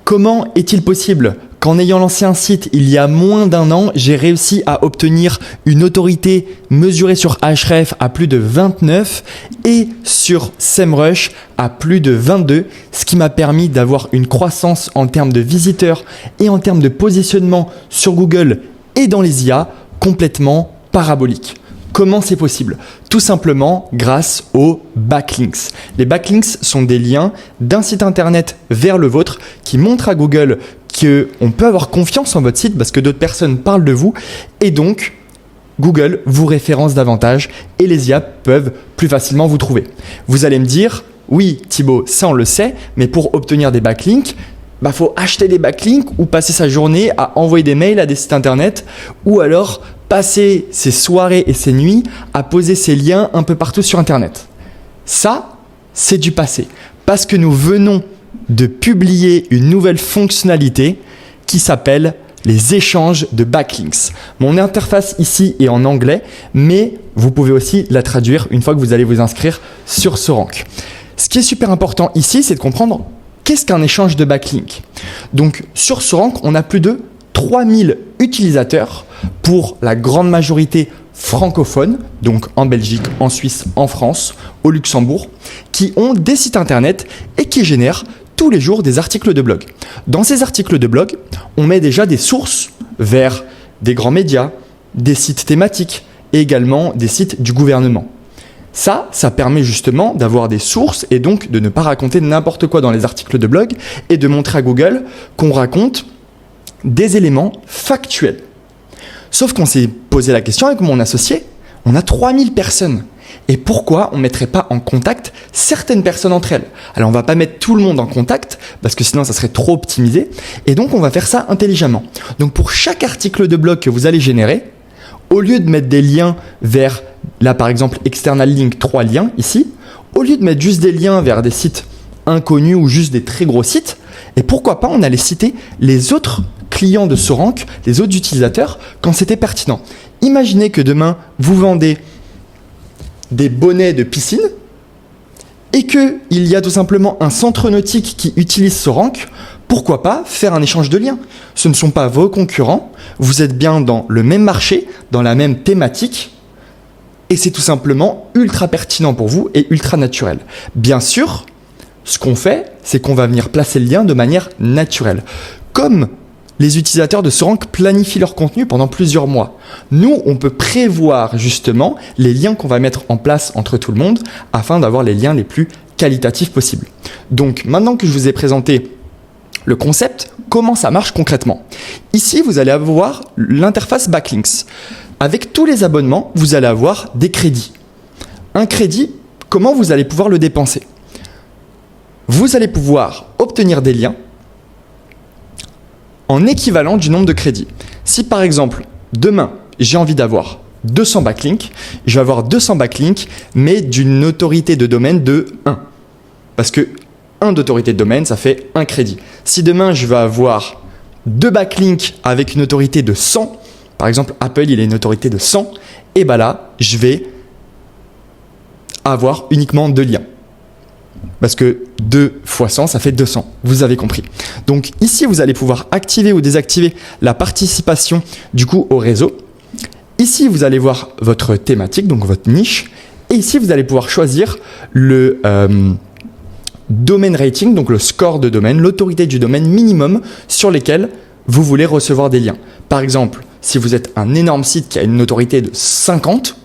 Comment est-il possible qu'en ayant lancé un site il y a moins d'un an, j'ai réussi à obtenir une autorité mesurée sur Ahrefs à plus de 29 et sur SEMrush à plus de 22, ce qui m'a permis d'avoir une croissance en termes de visiteurs et en termes de positionnement sur Google et dans les IA complètement parabolique. Comment c'est possible? Tout simplement grâce aux backlinks. Les backlinks sont des liens d'un site internet vers le vôtre qui montrent à Google qu'on peut avoir confiance en votre site parce que d'autres personnes parlent de vous et donc Google vous référence davantage et les IA peuvent plus facilement vous trouver. Vous allez me dire, oui Thibaut, ça on le sait, mais pour obtenir des backlinks, faut acheter des backlinks ou passer sa journée à envoyer des mails à des sites internet ou alors passer ses soirées et ses nuits à poser ses liens un peu partout sur internet. Ça, c'est du passé parce que nous venons de publier une nouvelle fonctionnalité qui s'appelle les échanges de backlinks. Mon interface ici est en anglais, mais vous pouvez aussi la traduire une fois que vous allez vous inscrire sur Sorank. Ce qui est super important ici, c'est de comprendre qu'est-ce qu'un échange de backlinks. Donc sur Sorank, on a plus de 3000 utilisateurs pour la grande majorité francophones, donc en Belgique, en Suisse, en France, au Luxembourg, qui ont des sites internet et qui génèrent tous les jours des articles de blog. Dans ces articles de blog, on met déjà des sources vers des grands médias, des sites thématiques et également des sites du gouvernement. Ça permet justement d'avoir des sources et donc de ne pas raconter n'importe quoi dans les articles de blog et de montrer à Google qu'on raconte des éléments factuels. Sauf qu'on s'est posé la question avec mon associé, on a 3000 personnes. Et pourquoi on ne mettrait pas en contact certaines personnes entre elles? Alors on ne va pas mettre tout le monde en contact parce que sinon ça serait trop optimisé. Et donc on va faire ça intelligemment. Donc pour chaque article de blog que vous allez générer, au lieu de mettre des liens vers, là par exemple, external link, 3 liens ici, au lieu de mettre juste des liens vers des sites inconnus ou juste des très gros sites, et pourquoi pas on allait citer les autres clients de Sorank, les autres utilisateurs, quand c'était pertinent. Imaginez que demain, vous vendez des bonnets de piscine et qu'il y a tout simplement un centre nautique qui utilise Sorank, pourquoi pas faire un échange de liens? Ce ne sont pas vos concurrents, vous êtes bien dans le même marché, dans la même thématique, et c'est tout simplement ultra pertinent pour vous et ultra naturel. Bien sûr, ce qu'on fait, c'est qu'on va venir placer le lien de manière naturelle. Comme les utilisateurs de Sorank planifient leur contenu pendant plusieurs mois. Nous, on peut prévoir justement les liens qu'on va mettre en place entre tout le monde afin d'avoir les liens les plus qualitatifs possibles. Donc, maintenant que je vous ai présenté le concept, comment ça marche concrètement? Ici, vous allez avoir l'interface Backlinks. Avec tous les abonnements, vous allez avoir des crédits. Un crédit, comment vous allez pouvoir le dépenser? Vous allez pouvoir obtenir des liens en équivalent du nombre de crédits. Si par exemple, demain, j'ai envie d'avoir 200 backlinks, je vais avoir 200 backlinks, mais d'une autorité de domaine de 1. Parce que 1 d'autorité de domaine, ça fait 1 crédit. Si demain, je vais avoir 2 backlinks avec une autorité de 100, par exemple, Apple, il a une autorité de 100, et bien là, je vais avoir uniquement 2 liens. Parce que 2 fois 100, ça fait 200. Vous avez compris. Donc ici, vous allez pouvoir activer ou désactiver la participation du coup au réseau. Ici, vous allez voir votre thématique, donc votre niche. Et ici, vous allez pouvoir choisir le domain rating, donc le score de domaine, l'autorité du domaine minimum sur lesquels vous voulez recevoir des liens. Par exemple, si vous êtes un énorme site qui a une autorité de 50,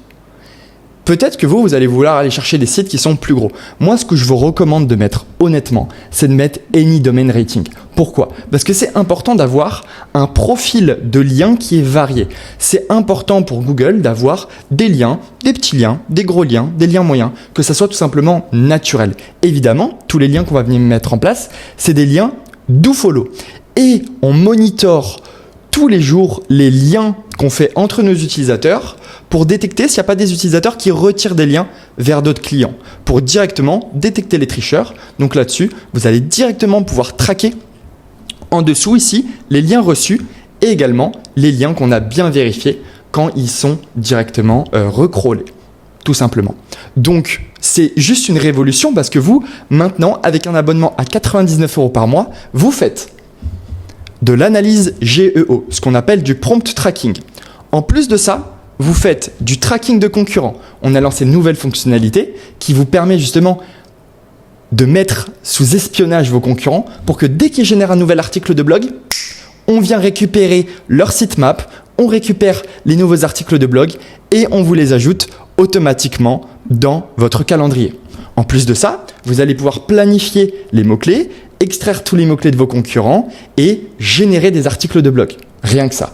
peut-être que vous allez vouloir aller chercher des sites qui sont plus gros. Moi, ce que je vous recommande de mettre, honnêtement, c'est de mettre Any Domain Rating. Pourquoi? Parce que c'est important d'avoir un profil de liens qui est varié. C'est important pour Google d'avoir des liens, des petits liens, des gros liens, des liens moyens, que ça soit tout simplement naturel. Évidemment, tous les liens qu'on va venir mettre en place, c'est des liens do-follow. Et on monitore tous les jours les liens qu'on fait entre nos utilisateurs pour détecter s'il n'y a pas des utilisateurs qui retirent des liens vers d'autres clients, pour directement détecter les tricheurs. Donc là-dessus, vous allez directement pouvoir traquer en dessous ici les liens reçus et également les liens qu'on a bien vérifiés quand ils sont directement recrawlés, tout simplement. Donc, c'est juste une révolution parce que vous, maintenant, avec un abonnement à 99 € par mois, vous faites de l'analyse GEO, ce qu'on appelle du prompt tracking. En plus de ça, vous faites du tracking de concurrents. On a lancé une nouvelle fonctionnalité qui vous permet justement de mettre sous espionnage vos concurrents pour que dès qu'ils génèrent un nouvel article de blog, on vient récupérer leur sitemap, on récupère les nouveaux articles de blog et on vous les ajoute automatiquement dans votre calendrier. En plus de ça, vous allez pouvoir planifier les mots-clés, extraire tous les mots-clés de vos concurrents et générer des articles de blog. Rien que ça.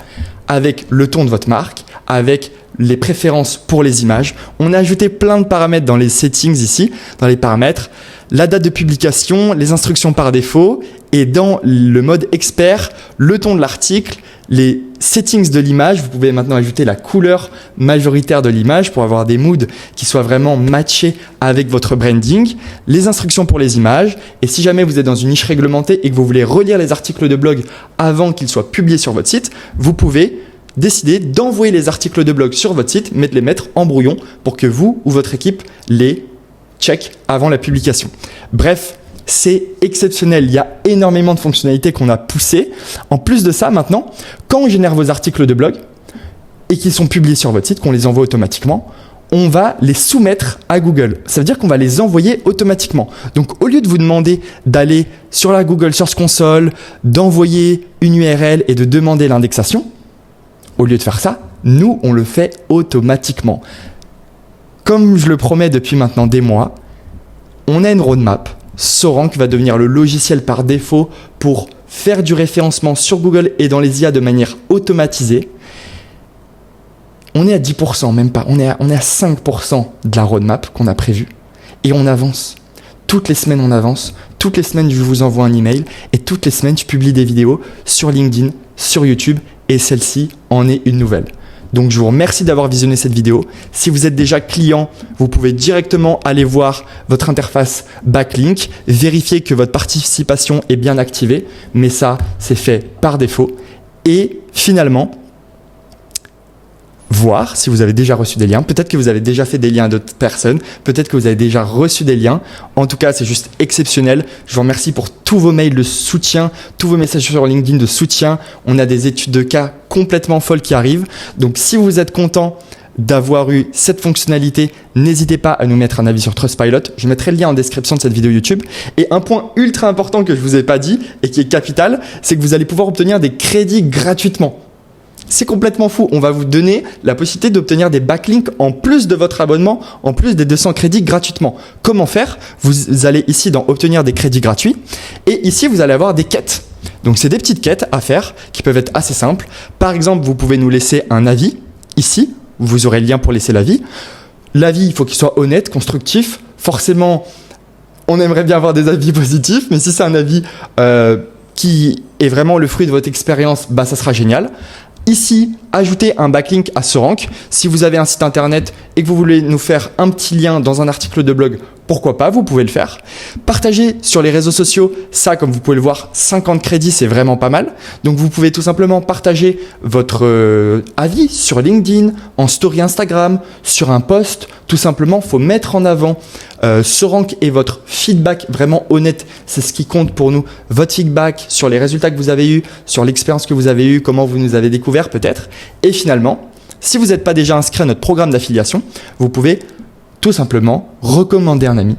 Avec le ton de votre marque, avec les préférences pour les images. On a ajouté plein de paramètres dans les settings ici, dans les paramètres. La date de publication, les instructions par défaut et dans le mode expert, le ton de l'article, les settings de l'image. Vous pouvez maintenant ajouter la couleur majoritaire de l'image pour avoir des moods qui soient vraiment matchés avec votre branding, les instructions pour les images. Et si jamais vous êtes dans une niche réglementée et que vous voulez relire les articles de blog avant qu'ils soient publiés sur votre site, vous pouvez décider d'envoyer les articles de blog sur votre site, mais de les mettre en brouillon pour que vous ou votre équipe les check avant la publication. Bref, c'est exceptionnel. Il y a énormément de fonctionnalités qu'on a poussées. En plus de ça, maintenant, quand on génère vos articles de blog et qu'ils sont publiés sur votre site, qu'on les envoie automatiquement, on va les soumettre à Google. Ça veut dire qu'on va les envoyer automatiquement. Donc, au lieu de vous demander d'aller sur la Google Search Console, d'envoyer une URL et de demander l'indexation, au lieu de faire ça, nous, on le fait automatiquement. Comme je le promets depuis maintenant des mois, on a une roadmap. Sorank va devenir le logiciel par défaut pour faire du référencement sur Google et dans les IA de manière automatisée. On est à 10%, même pas. On est à 5% de la roadmap qu'on a prévue. Et on avance. Toutes les semaines, on avance. Toutes les semaines, je vous envoie un email. Et toutes les semaines, je publie des vidéos sur LinkedIn, sur YouTube. Et celle-ci en est une nouvelle. Donc je vous remercie d'avoir visionné cette vidéo. Si vous êtes déjà client, vous pouvez directement aller voir votre interface backlink, vérifier que votre participation est bien activée, mais ça, c'est fait par défaut. Et finalement, voir si vous avez déjà reçu des liens. Peut-être que vous avez déjà fait des liens à d'autres personnes. Peut-être que vous avez déjà reçu des liens. En tout cas, c'est juste exceptionnel. Je vous remercie pour tous vos mails de soutien, tous vos messages sur LinkedIn de soutien. On a des études de cas complètement folles qui arrivent. Donc, si vous êtes content d'avoir eu cette fonctionnalité, n'hésitez pas à nous mettre un avis sur Trustpilot. Je mettrai le lien en description de cette vidéo YouTube. Et un point ultra important que je vous ai pas dit et qui est capital, c'est que vous allez pouvoir obtenir des crédits gratuitement. C'est complètement fou. On va vous donner la possibilité d'obtenir des backlinks en plus de votre abonnement, en plus des 200 crédits gratuitement. Comment faire? Vous allez ici dans obtenir des crédits gratuits et ici vous allez avoir des quêtes. Donc c'est des petites quêtes à faire qui peuvent être assez simples. Par exemple, vous pouvez nous laisser un avis ici. Vous aurez le lien pour laisser l'avis. L'avis, il faut qu'il soit honnête, constructif. Forcément, on aimerait bien avoir des avis positifs, mais si c'est un avis qui est vraiment le fruit de votre expérience, bah ça sera génial. Ici, ajoutez un backlink à Sorank. Si vous avez un site internet et que vous voulez nous faire un petit lien dans un article de blog, pourquoi pas, vous pouvez le faire. Partagez sur les réseaux sociaux. Ça, comme vous pouvez le voir, 50 crédits, c'est vraiment pas mal. Donc, vous pouvez tout simplement partager votre avis sur LinkedIn, en story Instagram, sur un post. Tout simplement, il faut mettre en avant Sorank et votre feedback vraiment honnête. C'est ce qui compte pour nous. Votre feedback sur les résultats que vous avez eus, sur l'expérience que vous avez eue, comment vous nous avez découvert peut-être. Et finalement, si vous n'êtes pas déjà inscrit à notre programme d'affiliation, vous pouvez tout simplement recommander un ami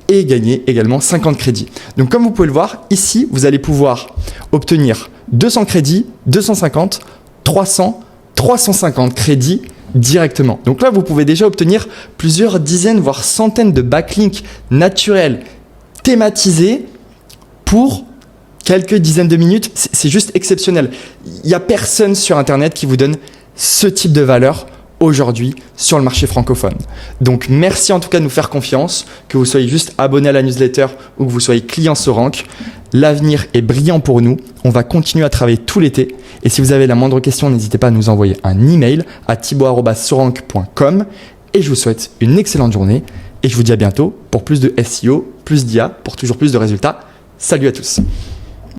et gagner également 50 crédits. Donc comme vous pouvez le voir, ici, vous allez pouvoir obtenir 200 crédits, 250, 300, 350 crédits directement. Donc là, vous pouvez déjà obtenir plusieurs dizaines, voire centaines de backlinks naturels, thématisés pour quelques dizaines de minutes. C'est juste exceptionnel. Il n'y a personne sur Internet qui vous donne ce type de valeur aujourd'hui sur le marché francophone. Donc merci en tout cas de nous faire confiance, que vous soyez juste abonné à la newsletter ou que vous soyez client Sorank. L'avenir est brillant pour nous. On va continuer à travailler tout l'été. Et si vous avez la moindre question, n'hésitez pas à nous envoyer un email à thibaut@sorank.com. Et je vous souhaite une excellente journée. Et je vous dis à bientôt pour plus de SEO, plus d'IA, pour toujours plus de résultats. Salut à tous.